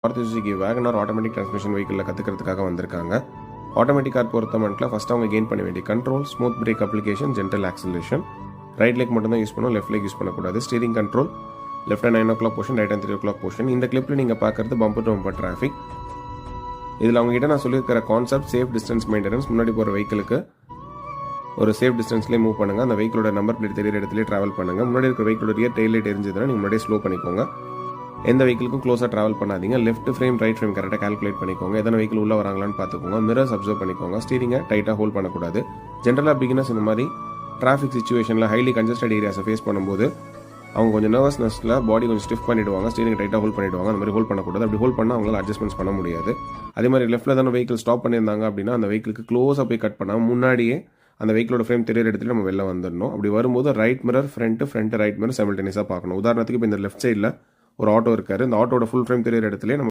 Maruti Suzuki WagonR automatic transmission வெஹிக்கிளில் கற்றுக்கிறதுக்காக வந்திருக்காங்க. ஆட்டோமேட்டிக் கார் பொறுத்த மட்டும் ஃபஸ்ட் அவங்க கெயின் பண்ண வேண்டிய control, smooth break application, gentle oscillation. Right leg மட்டும் தான் யூஸ் பண்ணணும், லெஃப்ட் லெக் யூஸ் பண்ணக்கூடாது. Steering control, left 9 o'clock portion, right 3 o'clock portion. இந்த கிளிப்பில் நீங்கள் பார்க்குறது பம்பர் டு பம்பர் டிராஃபிக். இதில் அவங்ககிட்ட நான் சொல்லியிருக்கிற கான்செப்ட் சேஃப் டிஸ்டன்ஸ் மெயின்டெனன்ஸ். முன்னாடி போகிற வெஹிக்கிளுக்கு ஒரு சேஃப் டிஸ்டன்ஸ்லேயே மூவ் பண்ணுங்கள். அந்த வெஹிக்கிளோட நம்பர் பிளேட் தெரியிற இடத்துலேயே ட்ராவல் பண்ணுங்கள். முன்னாடி இருக்கிற வெஹிக்கிளோட ரியர் டெயில் லைட் எரிஞ்சதுன்னா நீங்கள் முன்னாடியே ஸ்லோ பண்ணிக்கோங்க. எந்த வெஹிக்கிளுக்கும் க்ளோஸாக ட்ராவல் பண்ணாதீங்க. லெஃப்ட் ஃப்ரேம் ரைட் ஃப்ரேம் கரெக்டாக கால்குலேட் பண்ணிக்கோங்க. எத்தனை வெஹிக்கிள் உள்ள வராங்களான்னு பார்த்துக்கோங்க. மிரர்ஸ் அப்சர்வ் பண்ணிக்கோங்க. ஸ்டீரிங்கை டைட்டாக ஹோல்ட் பண்ணக்கூடாது. ஜென்ரலாக பிகினர்ஸ் இந்த மாதிரி டிராஃபிக் சிச்சுவேஷனில் ஹைலி கன்ஜஸ்டட் ஏரியாஸை ஃபேஸ் பண்ணும்போது அவங்க கொஞ்சம் நர்வஸ்னஸில் பாடி கொஞ்சம் ஸ்டிஃப் பண்ணிவிடுவாங்க. ஸ்டீரிங் டைட்டாக ஹோல்ட் பண்ணிவிடுவாங்க. அந்த மாதிரி ஹோல்ட் பண்ணக்கூடாது. அப்படி ஹோல்ட் பண்ணால் அவங்களால அட்ஜஸ்ட்மெண்ட்ஸ் பண்ண முடியாது. அதே மாதிரி லெஃப்ட்டில் தானே வெஹிக்கிள் ஸ்டாப் பண்ணியிருந்தாங்க அப்படின்னா அந்த வெஹிக்கிளுக்கு க்ளோஸாக போய் கட் பண்ணால் முன்னாடியே அந்த வெஹிக்கிளோட ஃப்ரேம் தெரியிற இடத்துல நம்ம வெளில வந்துடணும். அப்படி வரும்போது right mirror front right mirror சைமல்டேனியஸாக பார்க்கணும். உதாரணத்துக்கு இப்போ இந்த லெஃப்ட் சைடில் ஒரு ஆட்டோ இருக்காரு. இந்த ஆட்டோட ஃபுல் ஃப்ரேம் தெரியிற இடத்துல நம்ம